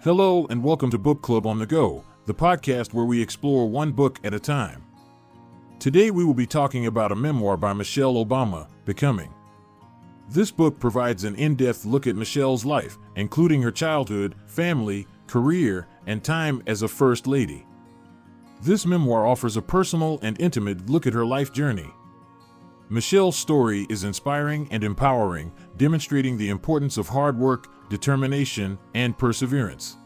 Hello and welcome to Book Club on the Go, the podcast where we explore one book at a time. Today we will be talking about a memoir by Michelle Obama, Becoming. This book provides an in-depth look at Michelle's life, including her childhood, family, career, and time as a First Lady. This memoir offers a personal and intimate look at her life journey. Michelle's story is inspiring and empowering, demonstrating the importance of hard work, determination, and perseverance.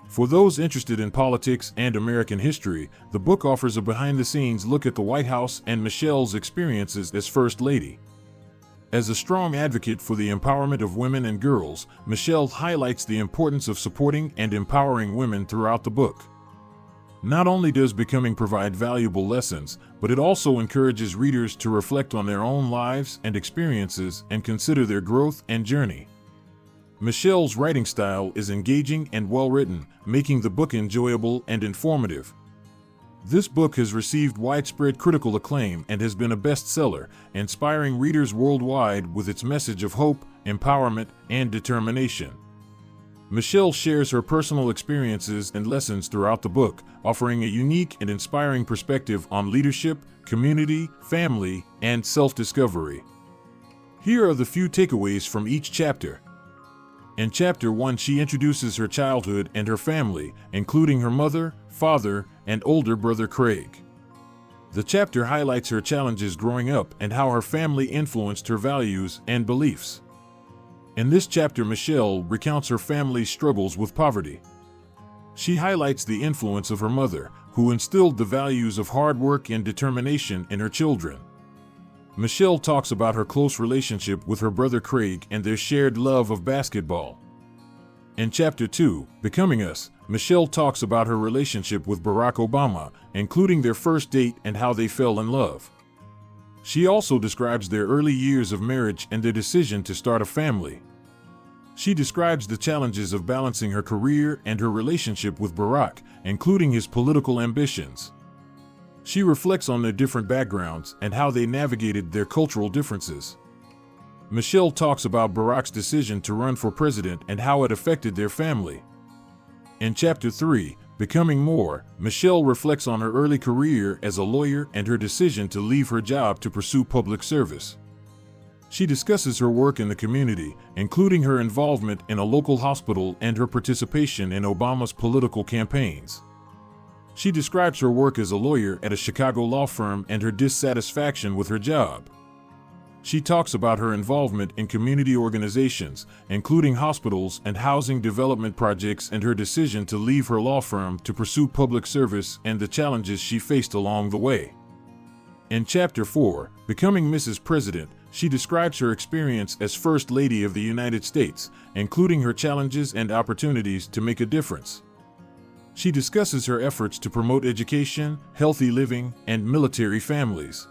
For those interested in politics and American history, the book offers a behind-the-scenes look at the White House and Michelle's experiences as First Lady. As a strong advocate for the empowerment of women and girls, Michelle highlights the importance of supporting and empowering women throughout the book. Not only does Becoming provide valuable lessons, but it also encourages readers to reflect on their own lives and experiences and consider their growth and journey. Michelle's writing style is engaging and well-written, making the book enjoyable and informative. This book has received widespread critical acclaim and has been a bestseller, inspiring readers worldwide with its message of hope, empowerment, and determination. Michelle shares her personal experiences and lessons throughout the book, offering a unique and inspiring perspective on leadership, community, family, and self-discovery. Here are the few takeaways from each chapter. In Chapter 1, she introduces her childhood and her family, including her mother, father, and older brother Craig. The chapter highlights her challenges growing up and how her family influenced her values and beliefs. In this chapter, Michelle recounts her family's struggles with poverty. She highlights the influence of her mother, who instilled the values of hard work and determination in her children. Michelle talks about her close relationship with her brother Craig and their shared love of basketball. In Chapter 2, Becoming Us, Michelle talks about her relationship with Barack Obama, including their first date and how they fell in love. She also describes their early years of marriage and their decision to start a family. She describes the challenges of balancing her career and her relationship with Barack, including his political ambitions. She reflects on their different backgrounds and how they navigated their cultural differences. Michelle talks about Barack's decision to run for president and how it affected their family. In Chapter 3, Becoming More, Michelle reflects on her early career as a lawyer and her decision to leave her job to pursue public service. She discusses her work in the community, including her involvement in a local hospital and her participation in Obama's political campaigns. She describes her work as a lawyer at a Chicago law firm and her dissatisfaction with her job. She talks about her involvement in community organizations, including hospitals and housing development projects, and her decision to leave her law firm to pursue public service and the challenges she faced along the way. In Chapter 4, Becoming Mrs. President, she describes her experience as First Lady of the United States, including her challenges and opportunities to make a difference. She discusses her efforts to promote education, healthy living, and military families.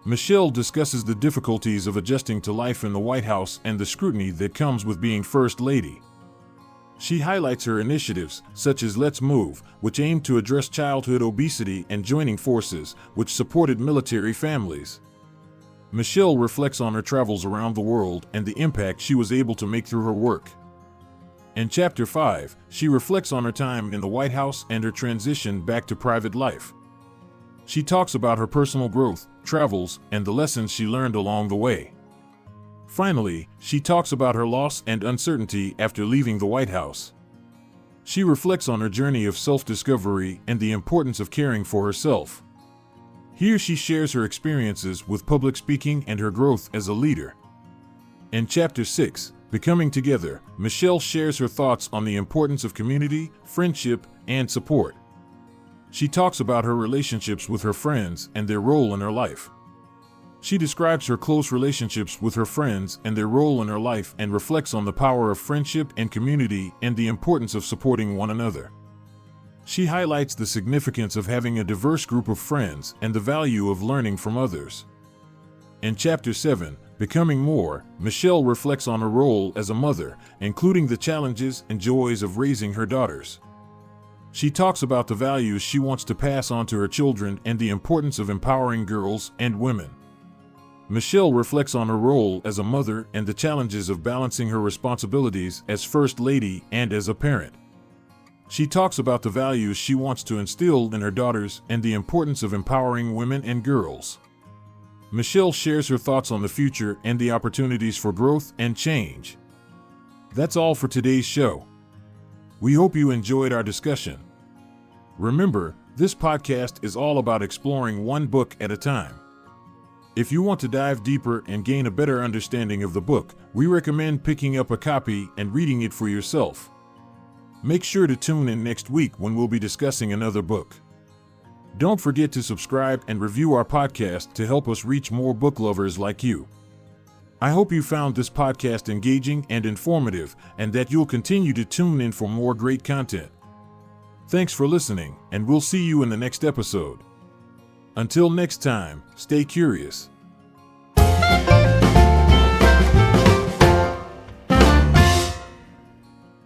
Michelle discusses the difficulties of adjusting to life in the White House and the scrutiny that comes with being First Lady. She highlights her initiatives, such as Let's Move, which aimed to address childhood obesity, and Joining Forces, which supported military families. Michelle reflects on her travels around the world and the impact she was able to make through her work. In Chapter 5, she reflects on her time in the White House and her transition back to private life. She talks about her personal growth, travels, and the lessons she learned along the way. Finally, she talks about her loss and uncertainty after leaving the White House. She reflects on her journey of self-discovery and the importance of caring for herself. Here she shares her experiences with public speaking and her growth as a leader. In Chapter 6, Becoming Together, Michelle shares her thoughts on the importance of community, friendship, and support. She talks about her relationships with her friends and their role in her life. She describes her close relationships with her friends and their role in her life and reflects on the power of friendship and community and the importance of supporting one another. She highlights the significance of having a diverse group of friends and the value of learning from others. In Chapter 7, Becoming More, Michelle reflects on her role as a mother, including the challenges and joys of raising her daughters. She talks about the values she wants to pass on to her children and the importance of empowering girls and women. Michelle reflects on her role as a mother and the challenges of balancing her responsibilities as First Lady and as a parent. She talks about the values she wants to instill in her daughters and the importance of empowering women and girls. Michelle shares her thoughts on the future and the opportunities for growth and change. That's all for today's show. We hope you enjoyed our discussion. Remember, this podcast is all about exploring one book at a time. If you want to dive deeper and gain a better understanding of the book, we recommend picking up a copy and reading it for yourself. Make sure to tune in next week when we'll be discussing another book. Don't forget to subscribe and review our podcast to help us reach more book lovers like you. I hope you found this podcast engaging and informative, and that you'll continue to tune in for more great content. Thanks for listening, and we'll see you in the next episode. Until next time, stay curious.